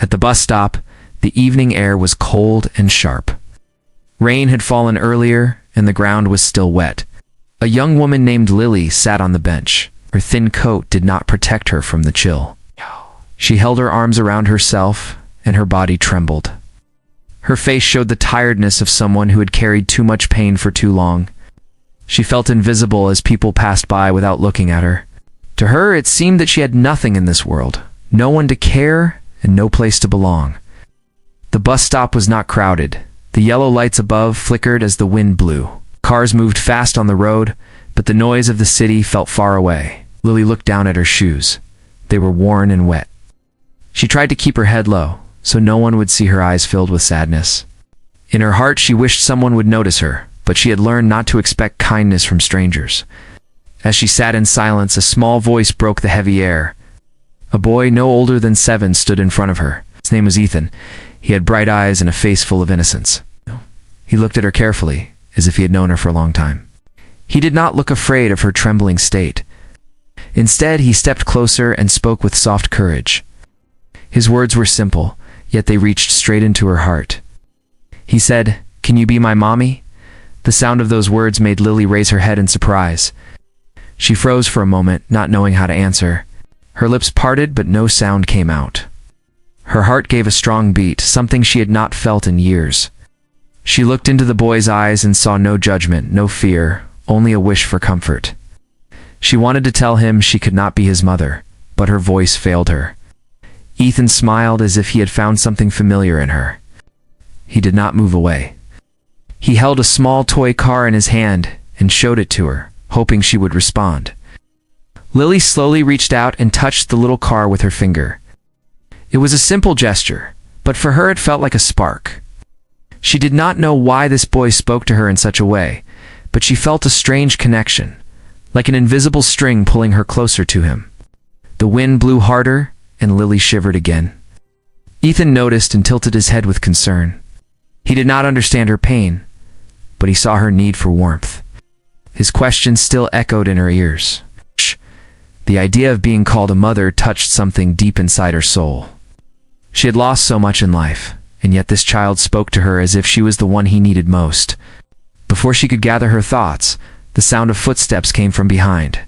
At the bus stop, the evening air was cold and sharp. Rain had fallen earlier, and the ground was still wet. A young woman named Lily sat on the bench. Her thin coat did not protect her from the chill. She held her arms around herself, and her body trembled. Her face showed the tiredness of someone who had carried too much pain for too long. She felt invisible as people passed by without looking at her. To her, it seemed that she had nothing in this world, no one to care, and no place to belong. The bus stop was not crowded. The yellow lights above flickered as the wind blew. Cars moved fast on the road, but the noise of the city felt far away. Lily looked down at her shoes. They were worn and wet. She tried to keep her head low, so no one would see her eyes filled with sadness. In her heart, she wished someone would notice her, but she had learned not to expect kindness from strangers. As she sat in silence, a small voice broke the heavy air. A boy no older than 7 stood in front of her. His name was Ethan. He had bright eyes and a face full of innocence. He looked at her carefully, as if he had known her for a long time. He did not look afraid of her trembling state. Instead, he stepped closer and spoke with soft courage. His words were simple, yet they reached straight into her heart. He said, "Can you be my mommy?" The sound of those words made Lily raise her head in surprise. She froze for a moment, not knowing how to answer. Her lips parted, but no sound came out. Her heart gave a strong beat, something she had not felt in years. She looked into the boy's eyes and saw no judgment, no fear, only a wish for comfort. She wanted to tell him she could not be his mother, but her voice failed her. Ethan smiled as if he had found something familiar in her. He did not move away. He held a small toy car in his hand and showed it to her, hoping she would respond. Lily slowly reached out and touched the little car with her finger. It was a simple gesture, but for her it felt like a spark. She did not know why this boy spoke to her in such a way, but she felt a strange connection, like an invisible string pulling her closer to him. The wind blew harder, and Lily shivered again. Ethan noticed and tilted his head with concern. He did not understand her pain, but he saw her need for warmth. His question still echoed in her ears. The idea of being called a mother touched something deep inside her soul. She had lost so much in life, and yet this child spoke to her as if she was the one he needed most. Before she could gather her thoughts, the sound of footsteps came from behind.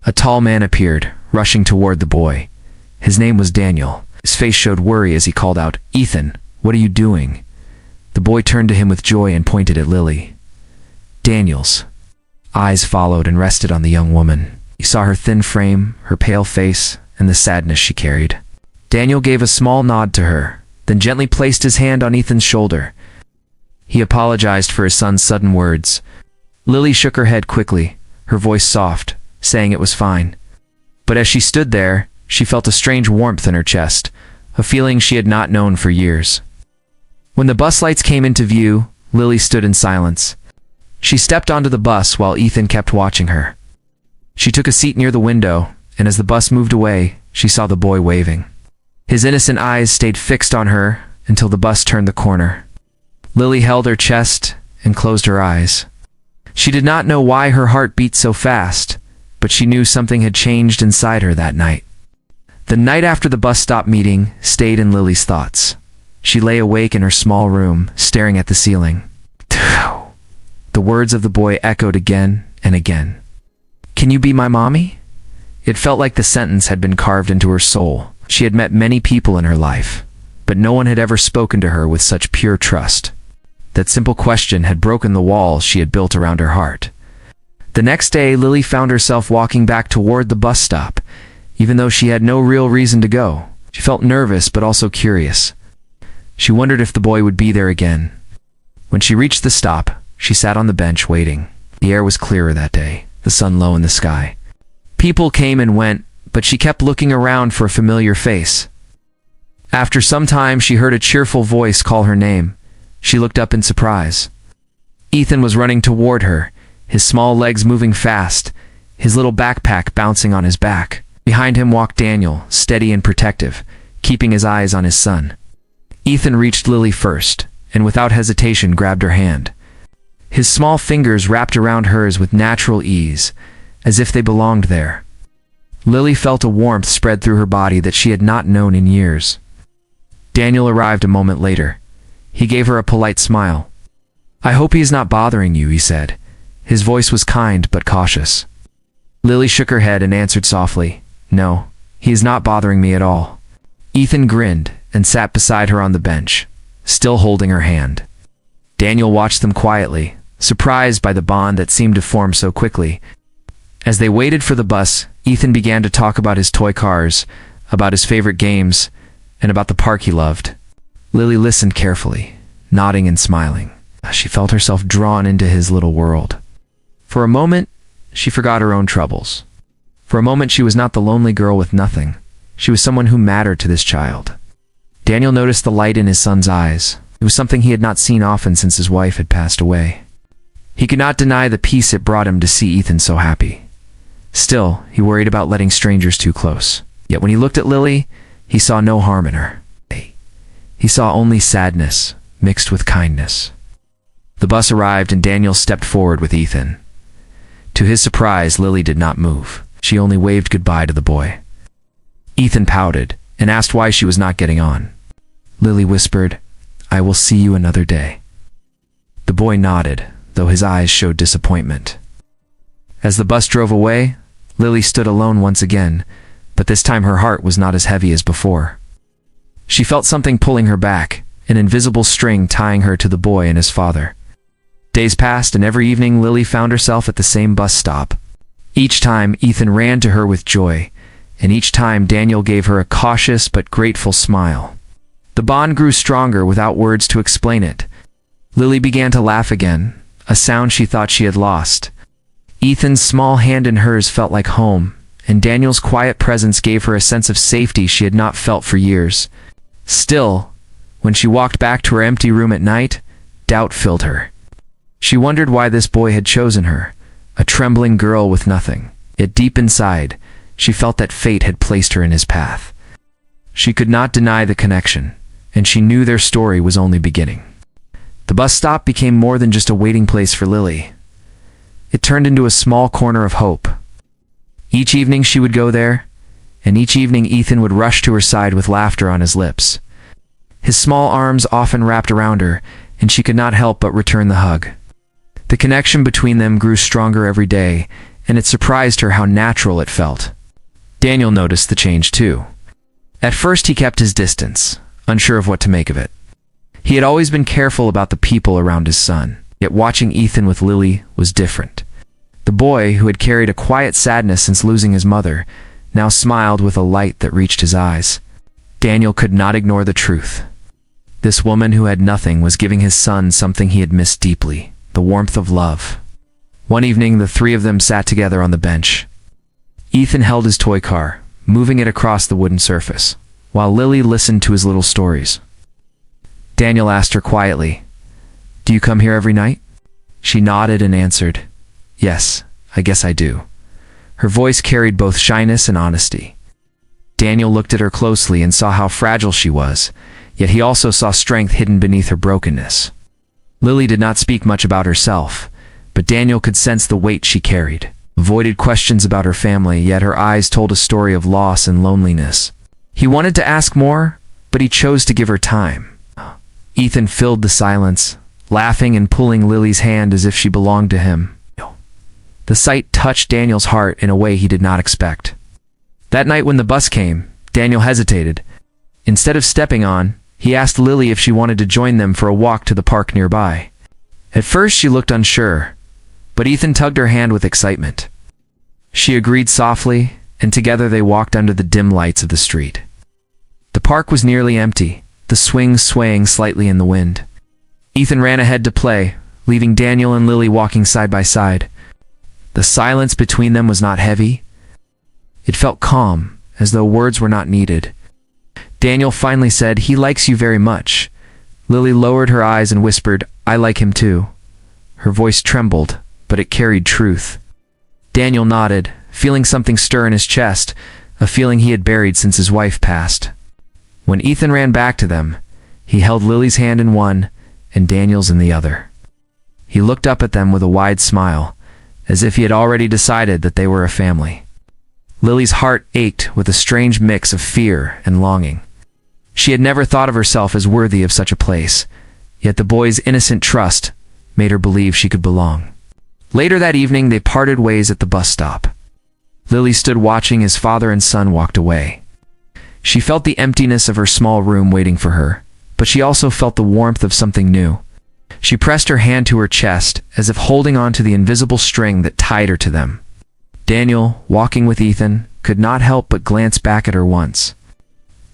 A tall man appeared, rushing toward the boy. His name was Daniel. His face showed worry as he called out, "Ethan, what are you doing?" The boy turned to him with joy and pointed at Lily. Daniel's eyes followed and rested on the young woman. He saw her thin frame, her pale face, and the sadness she carried. Daniel gave a small nod to her, then gently placed his hand on Ethan's shoulder. He apologized for his son's sudden words. Lily shook her head quickly, her voice soft, saying it was fine. But as she stood there, she felt a strange warmth in her chest, a feeling she had not known for years. When the bus lights came into view, Lily stood in silence. She stepped onto the bus while Ethan kept watching her. She took a seat near the window, and as the bus moved away, she saw the boy waving. His innocent eyes stayed fixed on her until the bus turned the corner. Lily held her chest and closed her eyes. She did not know why her heart beat so fast, but she knew something had changed inside her that night. The night after the bus stop meeting stayed in Lily's thoughts. She lay awake in her small room, staring at the ceiling. The words of the boy echoed again and again. "Can you be my mommy?" It felt like the sentence had been carved into her soul. She had met many people in her life, but no one had ever spoken to her with such pure trust. That simple question had broken the walls she had built around her heart. The next day, Lily found herself walking back toward the bus stop, even though she had no real reason to go. She felt nervous but also curious. She wondered if the boy would be there again. When she reached the stop, she sat on the bench waiting. The air was clearer that day, the sun low in the sky. People came and went, but she kept looking around for a familiar face. After some time, she heard a cheerful voice call her name. She looked up in surprise. Ethan was running toward her, his small legs moving fast, his little backpack bouncing on his back. Behind him walked Daniel, steady and protective, keeping his eyes on his son. Ethan reached Lily first, and without hesitation grabbed her hand. His small fingers wrapped around hers with natural ease, as if they belonged there. Lily felt a warmth spread through her body that she had not known in years. Daniel arrived a moment later. He gave her a polite smile. "I hope he is not bothering you," he said. His voice was kind but cautious. Lily shook her head and answered softly, "No, he is not bothering me at all." Ethan grinned and sat beside her on the bench, still holding her hand. Daniel watched them quietly, surprised by the bond that seemed to form so quickly. As they waited for the bus, Ethan began to talk about his toy cars, about his favorite games, and about the park he loved. Lily listened carefully, nodding and smiling. She felt herself drawn into his little world. For a moment, she forgot her own troubles. For a moment, she was not the lonely girl with nothing. She was someone who mattered to this child. Daniel noticed the light in his son's eyes. It was something he had not seen often since his wife had passed away. He could not deny the peace it brought him to see Ethan so happy. Still, he worried about letting strangers too close. Yet when he looked at Lily, he saw no harm in her. He saw only sadness mixed with kindness. The bus arrived and Daniel stepped forward with Ethan. To his surprise, Lily did not move. She only waved goodbye to the boy. Ethan pouted and asked why she was not getting on. Lily whispered, "I will see you another day." The boy nodded, though his eyes showed disappointment. As the bus drove away, Lily stood alone once again, but this time her heart was not as heavy as before. She felt something pulling her back, an invisible string tying her to the boy and his father. Days passed, and every evening Lily found herself at the same bus stop. Each time, Ethan ran to her with joy, and each time Daniel gave her a cautious but grateful smile. The bond grew stronger without words to explain it. Lily began to laugh again, a sound she thought she had lost. Ethan's small hand in hers felt like home, and Daniel's quiet presence gave her a sense of safety she had not felt for years. Still, when she walked back to her empty room at night, doubt filled her. She wondered why this boy had chosen her, a trembling girl with nothing. Yet deep inside, she felt that fate had placed her in his path. She could not deny the connection, and she knew their story was only beginning. The bus stop became more than just a waiting place for Lily. It turned into a small corner of hope. Each evening she would go there, and each evening Ethan would rush to her side with laughter on his lips. His small arms often wrapped around her, and she could not help but return the hug. The connection between them grew stronger every day, and it surprised her how natural it felt. Daniel noticed the change too. At first he kept his distance, unsure of what to make of it. He had always been careful about the people around his son, yet watching Ethan with Lily was different. The boy, who had carried a quiet sadness since losing his mother, now smiled with a light that reached his eyes. Daniel could not ignore the truth. This woman who had nothing was giving his son something he had missed deeply, the warmth of love. One evening, the three of them sat together on the bench. Ethan held his toy car, moving it across the wooden surface, while Lily listened to his little stories. Daniel asked her quietly, "Do you come here every night?" She nodded and answered, "Yes, I guess I do." Her voice carried both shyness and honesty. Daniel looked at her closely and saw how fragile she was, yet he also saw strength hidden beneath her brokenness. Lily did not speak much about herself, but Daniel could sense the weight she carried. Avoided questions about her family, yet her eyes told a story of loss and loneliness. He wanted to ask more, but he chose to give her time. Ethan filled the silence, laughing and pulling Lily's hand as if she belonged to him. The sight touched Daniel's heart in a way he did not expect. That night when the bus came, Daniel hesitated. Instead of stepping on, he asked Lily if she wanted to join them for a walk to the park nearby. At first she looked unsure, but Ethan tugged her hand with excitement. She agreed softly, and together they walked under the dim lights of the street. The park was nearly empty, the swings swaying slightly in the wind. Ethan ran ahead to play, leaving Daniel and Lily walking side by side. The silence between them was not heavy. It felt calm, as though words were not needed. Daniel finally said, "He likes you very much." Lily lowered her eyes and whispered, "I like him too." Her voice trembled, but it carried truth. Daniel nodded, feeling something stir in his chest, a feeling he had buried since his wife passed. When Ethan ran back to them, he held Lily's hand in one and Daniel's in the other. He looked up at them with a wide smile, as if he had already decided that they were a family. Lily's heart ached with a strange mix of fear and longing. She had never thought of herself as worthy of such a place, yet the boy's innocent trust made her believe she could belong. Later that evening, they parted ways at the bus stop. Lily stood watching as father and son walked away. She felt the emptiness of her small room waiting for her, but she also felt the warmth of something new. She pressed her hand to her chest, as if holding on to the invisible string that tied her to them. Daniel, walking with Ethan, could not help but glance back at her once.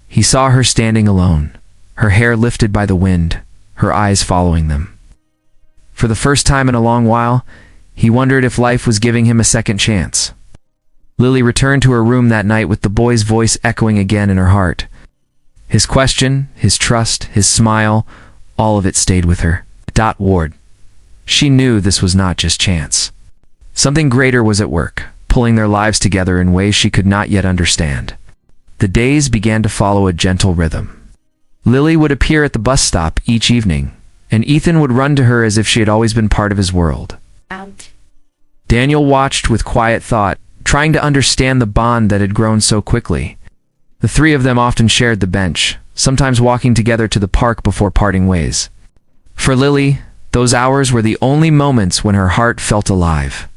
He saw her standing alone, her hair lifted by the wind, her eyes following them. For the first time in a long while, he wondered if life was giving him a second chance. Lily returned to her room that night with the boy's voice echoing again in her heart. His question, his trust, his smile, all of it stayed with her. Ward. She knew this was not just chance. Something greater was at work, pulling their lives together in ways she could not yet understand. The days began to follow a gentle rhythm. Lily would appear at the bus stop each evening, and Ethan would run to her as if she had always been part of his world. Daniel watched with quiet thought, trying to understand the bond that had grown so quickly. The three of them often shared the bench, sometimes walking together to the park before parting ways. For Lily, those hours were the only moments when her heart felt alive.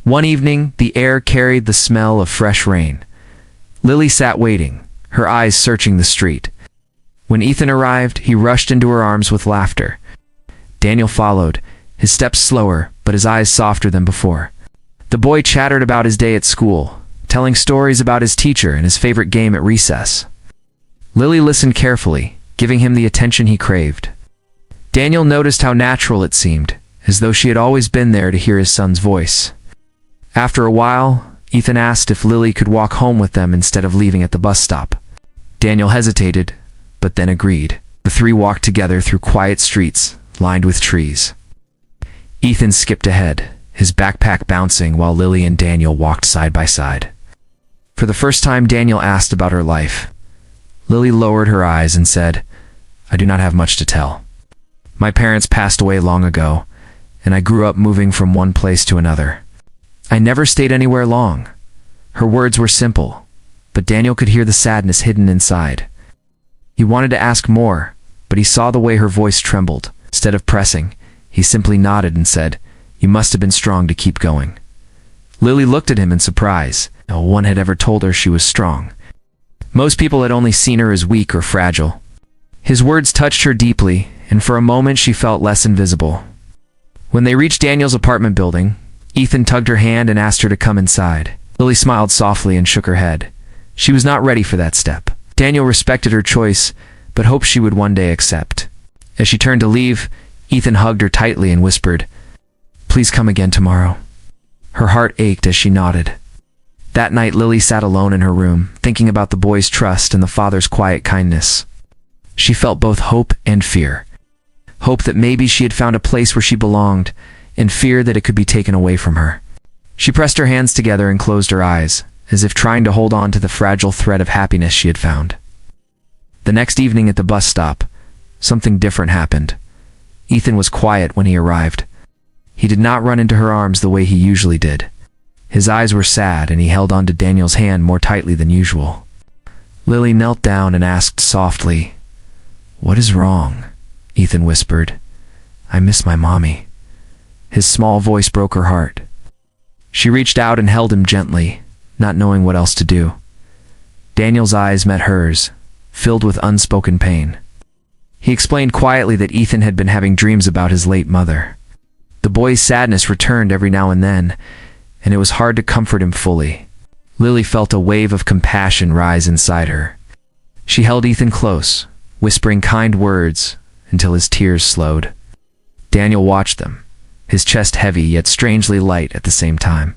One evening, the air carried the smell of fresh rain. Lily sat waiting, her eyes searching the street. When Ethan arrived, he rushed into her arms with laughter. Daniel followed, his steps slower, but his eyes softer than before. The boy chattered about his day at school, telling stories about his teacher and his favorite game at recess. Lily listened carefully, giving him the attention he craved. Daniel noticed how natural it seemed, as though she had always been there to hear his son's voice. After a while, Ethan asked if Lily could walk home with them instead of leaving at the bus stop. Daniel hesitated, but then agreed. The three walked together through quiet streets, lined with trees. Ethan skipped ahead, his backpack bouncing while Lily and Daniel walked side by side. For the first time, Daniel asked about her life. Lily lowered her eyes and said, "I do not have much to tell. My parents passed away long ago, and I grew up moving from one place to another. I never stayed anywhere long." Her words were simple, but Daniel could hear the sadness hidden inside. He wanted to ask more, but he saw the way her voice trembled. Instead of pressing, he simply nodded and said, "You must have been strong to keep going." Lily looked at him in surprise. No one had ever told her she was strong. Most people had only seen her as weak or fragile. His words touched her deeply, and for a moment she felt less invisible. When they reached Daniel's apartment building, Ethan tugged her hand and asked her to come inside. Lily smiled softly and shook her head. She was not ready for that step. Daniel respected her choice, but hoped she would one day accept. As she turned to leave, Ethan hugged her tightly and whispered, "Please come again tomorrow." Her heart ached as she nodded. That night, Lily sat alone in her room, thinking about the boy's trust and the father's quiet kindness. She felt both hope and fear. Hope that maybe she had found a place where she belonged, and fear that it could be taken away from her. She pressed her hands together and closed her eyes, as if trying to hold on to the fragile thread of happiness she had found. The next evening at the bus stop, something different happened. Ethan was quiet when he arrived. He did not run into her arms the way he usually did. His eyes were sad, and he held on to Daniel's hand more tightly than usual. Lily knelt down and asked softly, "What is wrong?" Ethan whispered, "I miss my mommy." His small voice broke her heart. She reached out and held him gently, not knowing what else to do. Daniel's eyes met hers, filled with unspoken pain. He explained quietly that Ethan had been having dreams about his late mother. The boy's sadness returned every now and then, and it was hard to comfort him fully. Lily felt a wave of compassion rise inside her. She held Ethan close, whispering kind words until his tears slowed. Daniel watched them, his chest heavy yet strangely light at the same time.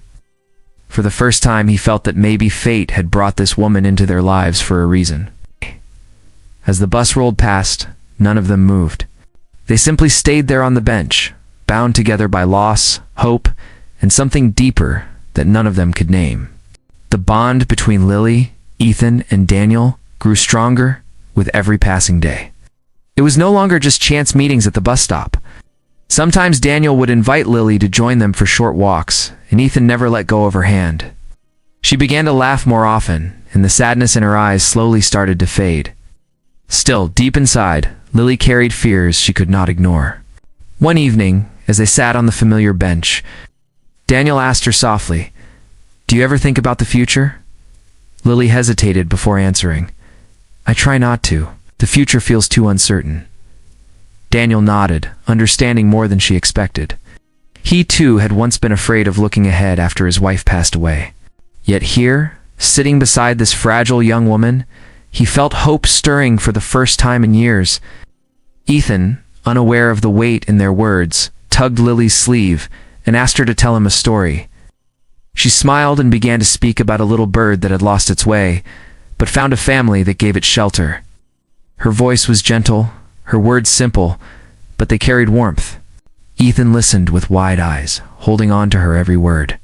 For the first time, he felt that maybe fate had brought this woman into their lives for a reason. As the bus rolled past, none of them moved. They simply stayed there on the bench, bound together by loss, hope, and something deeper that none of them could name. The bond between Lily, Ethan, and Daniel grew stronger with every passing day. It was no longer just chance meetings at the bus stop. Sometimes Daniel would invite Lily to join them for short walks, and Ethan never let go of her hand. She began to laugh more often, and the sadness in her eyes slowly started to fade. Still, deep inside, Lily carried fears she could not ignore. One evening, as they sat on the familiar bench, Daniel asked her softly, "Do you ever think about the future?" Lily hesitated before answering. "I try not to. The future feels too uncertain." Daniel nodded, understanding more than she expected. He too had once been afraid of looking ahead after his wife passed away. Yet here, sitting beside this fragile young woman, he felt hope stirring for the first time in years. Ethan, unaware of the weight in their words, tugged Lily's sleeve and asked her to tell him a story. She smiled and began to speak about a little bird that had lost its way, but found a family that gave it shelter. Her voice was gentle, her words simple, but they carried warmth. Ethan listened with wide eyes, holding on to her every word.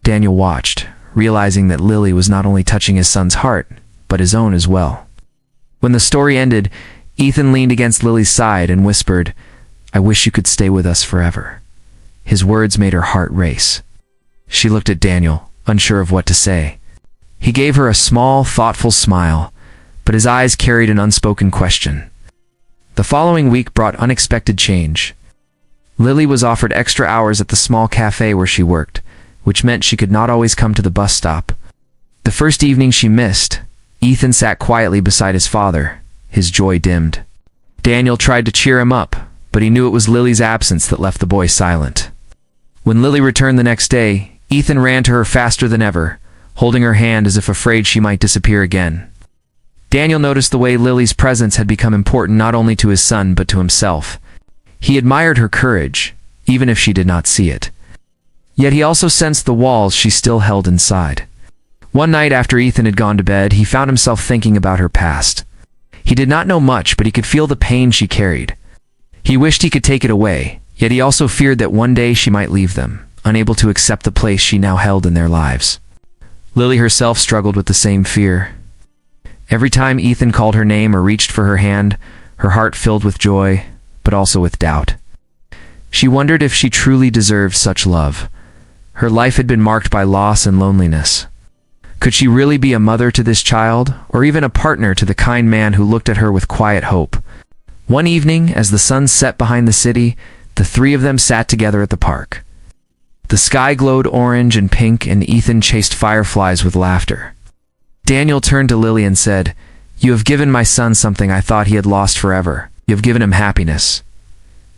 Daniel watched, realizing that Lily was not only touching his son's heart, but his own as well. When the story ended, Ethan leaned against Lily's side and whispered, "I wish you could stay with us forever." His words made her heart race. She looked at Daniel, unsure of what to say. He gave her a small, thoughtful smile, but his eyes carried an unspoken question. The following week brought unexpected change. Lily was offered extra hours at the small cafe where she worked, which meant she could not always come to the bus stop. The first evening she missed, Ethan sat quietly beside his father, his joy dimmed. Daniel tried to cheer him up, but he knew it was Lily's absence that left the boy silent. When Lily returned the next day, Ethan ran to her faster than ever, holding her hand as if afraid she might disappear again. Daniel noticed the way Lily's presence had become important not only to his son but to himself. He admired her courage, even if she did not see it. Yet he also sensed the walls she still held inside. One night after Ethan had gone to bed, he found himself thinking about her past. He did not know much, but he could feel the pain she carried. He wished he could take it away, yet he also feared that one day she might leave them, unable to accept the place she now held in their lives. Lily herself struggled with the same fear. Every time Ethan called her name or reached for her hand, her heart filled with joy, but also with doubt. She wondered if she truly deserved such love. Her life had been marked by loss and loneliness. Could she really be a mother to this child, or even a partner to the kind man who looked at her with quiet hope? One evening, as the sun set behind the city, the three of them sat together at the park. The sky glowed orange and pink, and Ethan chased fireflies with laughter. Daniel turned to Lily and said, "You have given my son something I thought he had lost forever. You have given him happiness."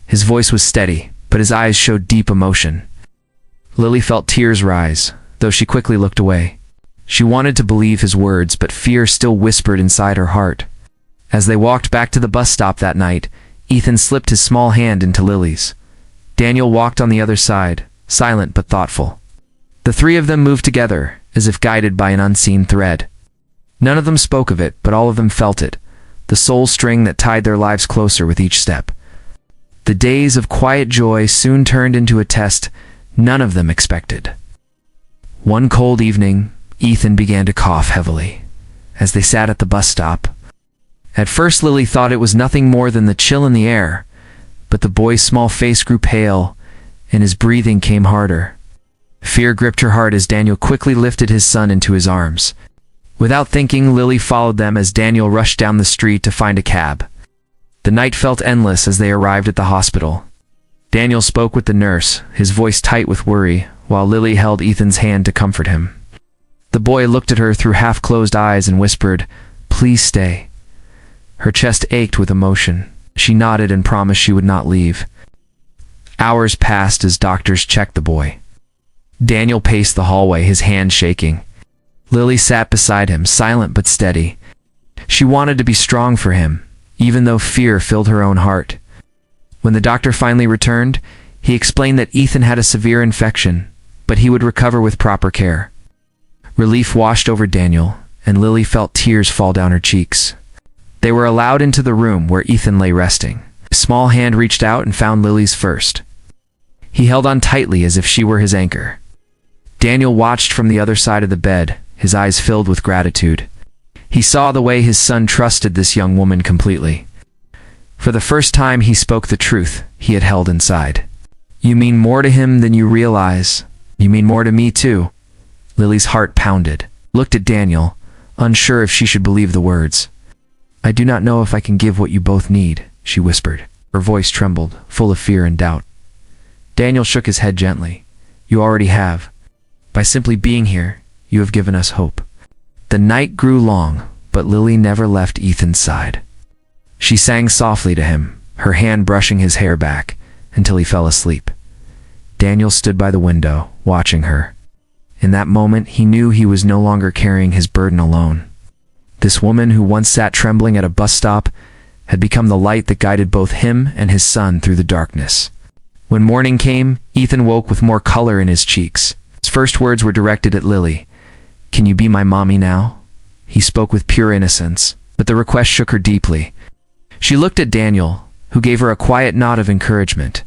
His voice was steady, but his eyes showed deep emotion. Lily felt tears rise, though she quickly looked away. She wanted to believe his words, but fear still whispered inside her heart. As they walked back to the bus stop that night, Ethan slipped his small hand into Lily's. Daniel walked on the other side, silent but thoughtful. The three of them moved together, as if guided by an unseen thread. None of them spoke of it, but all of them felt it, the soul string that tied their lives closer with each step. The days of quiet joy soon turned into a test none of them expected. One cold evening, Ethan began to cough heavily. As they sat at the bus stop, at first Lily thought it was nothing more than the chill in the air, but the boy's small face grew pale, and his breathing came harder. Fear gripped her heart as Daniel quickly lifted his son into his arms. Without thinking, Lily followed them as Daniel rushed down the street to find a cab. The night felt endless as they arrived at the hospital. Daniel spoke with the nurse, his voice tight with worry, while Lily held Ethan's hand to comfort him. The boy looked at her through half-closed eyes and whispered, "Please stay." Her chest ached with emotion. She nodded and promised she would not leave. Hours passed as doctors checked the boy. Daniel paced the hallway, his hand shaking. Lily sat beside him, silent but steady. She wanted to be strong for him, even though fear filled her own heart. When the doctor finally returned, he explained that Ethan had a severe infection, but he would recover with proper care. Relief washed over Daniel, and Lily felt tears fall down her cheeks. They were allowed into the room where Ethan lay resting. A small hand reached out and found Lily's first. He held on tightly as if she were his anchor. Daniel watched from the other side of the bed, his eyes filled with gratitude. He saw the way his son trusted this young woman completely. For the first time he spoke the truth he had held inside. "You mean more to him than you realize. You mean more to me too." Lily's heart pounded, looked at Daniel, unsure if she should believe the words. I do not know if I can give what you both need, she whispered. Her voice trembled, full of fear and doubt. Daniel shook his head gently. You already have. By simply being here, you have given us hope. The night grew long, but Lily never left Ethan's side. She sang softly to him, her hand brushing his hair back, until he fell asleep. Daniel stood by the window, watching her. In that moment, he knew he was no longer carrying his burden alone. This woman who once sat trembling at a bus stop had become the light that guided both him and his son through the darkness. When morning came, Ethan woke with more color in his cheeks. His first words were directed at Lily. Can you be my mommy now? He spoke with pure innocence, but the request shook her deeply. She looked at Daniel, who gave her a quiet nod of encouragement.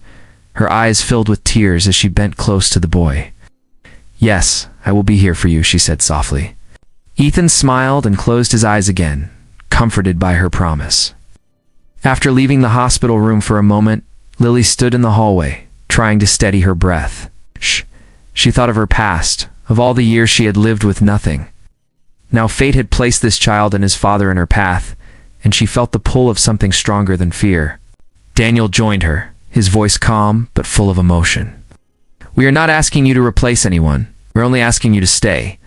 Her eyes filled with tears as she bent close to the boy. Yes, I will be here for you, she said softly. Ethan smiled and closed his eyes again, comforted by her promise. After leaving the hospital room for a moment, Lily stood in the hallway, trying to steady her breath. She thought of her past, of all the years she had lived with nothing. Now fate had placed this child and his father in her path, and she felt the pull of something stronger than fear. Daniel joined her, his voice calm but full of emotion. We are not asking you to replace anyone. We're only asking you to stay.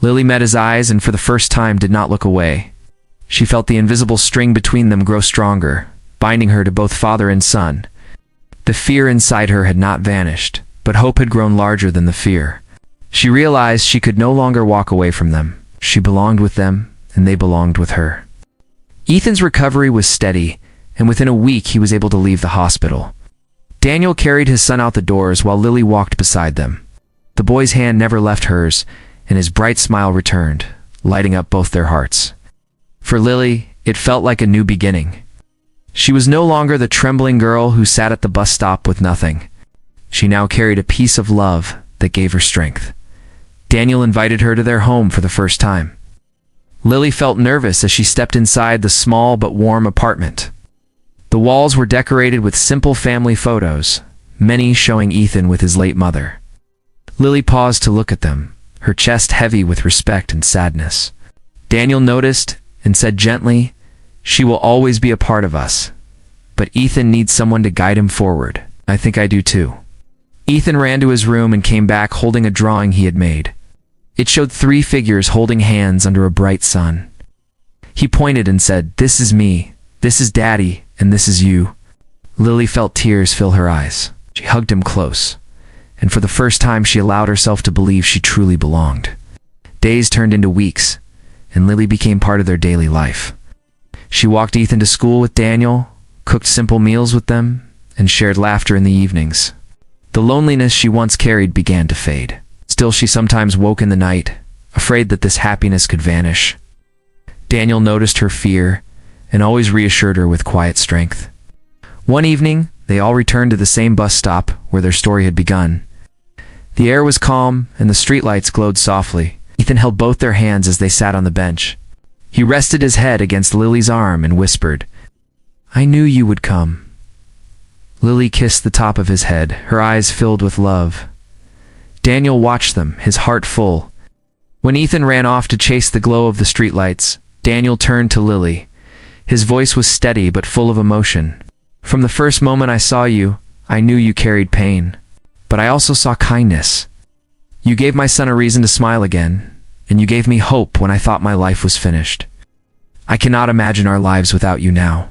Lily met his eyes and for the first time did not look away. She felt the invisible string between them grow stronger, binding her to both father and son. The fear inside her had not vanished, but hope had grown larger than the fear. She realized she could no longer walk away from them. She belonged with them, and they belonged with her. Ethan's recovery was steady, and within a week he was able to leave the hospital. Daniel carried his son out the doors while Lily walked beside them. The boy's hand never left hers, and his bright smile returned, lighting up both their hearts. For Lily, it felt like a new beginning. She was no longer the trembling girl who sat at the bus stop with nothing. She now carried a piece of love that gave her strength. Daniel invited her to their home for the first time. Lily felt nervous as she stepped inside the small but warm apartment. The walls were decorated with simple family photos, many showing Ethan with his late mother. Lily paused to look at them, her chest heavy with respect and sadness. Daniel noticed and said gently, "She will always be a part of us, but Ethan needs someone to guide him forward. I think I do too." Ethan ran to his room and came back holding a drawing he had made. It showed 3 figures holding hands under a bright sun. He pointed and said, "This is me, this is Daddy, and this is you." Lily felt tears fill her eyes. She hugged him close, and for the first time she allowed herself to believe she truly belonged. Days turned into weeks, and Lily became part of their daily life. She walked Ethan to school with Daniel, cooked simple meals with them, and shared laughter in the evenings. The loneliness she once carried began to fade. Still, she sometimes woke in the night, afraid that this happiness could vanish. Daniel noticed her fear and always reassured her with quiet strength. One evening, they all returned to the same bus stop where their story had begun. The air was calm and the streetlights glowed softly. Ethan held both their hands as they sat on the bench. He rested his head against Lily's arm and whispered, "I knew you would come." Lily kissed the top of his head, her eyes filled with love. Daniel watched them, his heart full. When Ethan ran off to chase the glow of the streetlights, Daniel turned to Lily. His voice was steady but full of emotion. "From the first moment I saw you, I knew you carried pain. But I also saw kindness. You gave my son a reason to smile again, and you gave me hope when I thought my life was finished. I cannot imagine our lives without you now."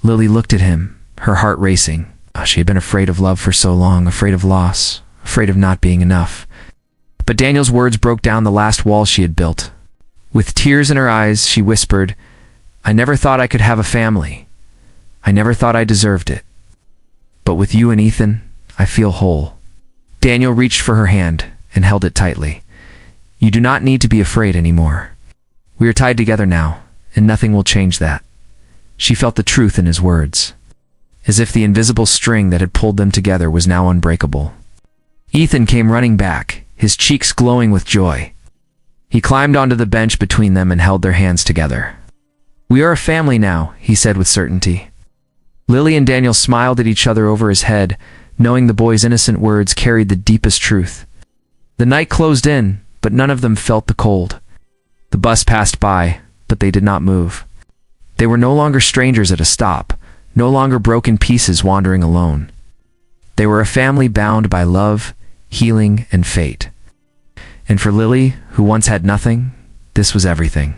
Lily looked at him, her heart racing. She had been afraid of love for so long, afraid of loss, afraid of not being enough. But Daniel's words broke down the last wall she had built. With tears in her eyes, she whispered, "I never thought I could have a family. I never thought I deserved it. But with you and Ethan, I feel whole." Daniel reached for her hand and held it tightly. "You do not need to be afraid anymore. We are tied together now, and nothing will change that." She felt the truth in his words, as if the invisible string that had pulled them together was now unbreakable. Ethan came running back, his cheeks glowing with joy. He climbed onto the bench between them and held their hands together. "We are a family now," he said with certainty. Lily and Daniel smiled at each other over his head, knowing the boy's innocent words carried the deepest truth. The night closed in, but none of them felt the cold. The bus passed by, but they did not move. They were no longer strangers at a stop, no longer broken pieces wandering alone. They were a family bound by love, healing, and fate. And for Lily, who once had nothing, this was everything.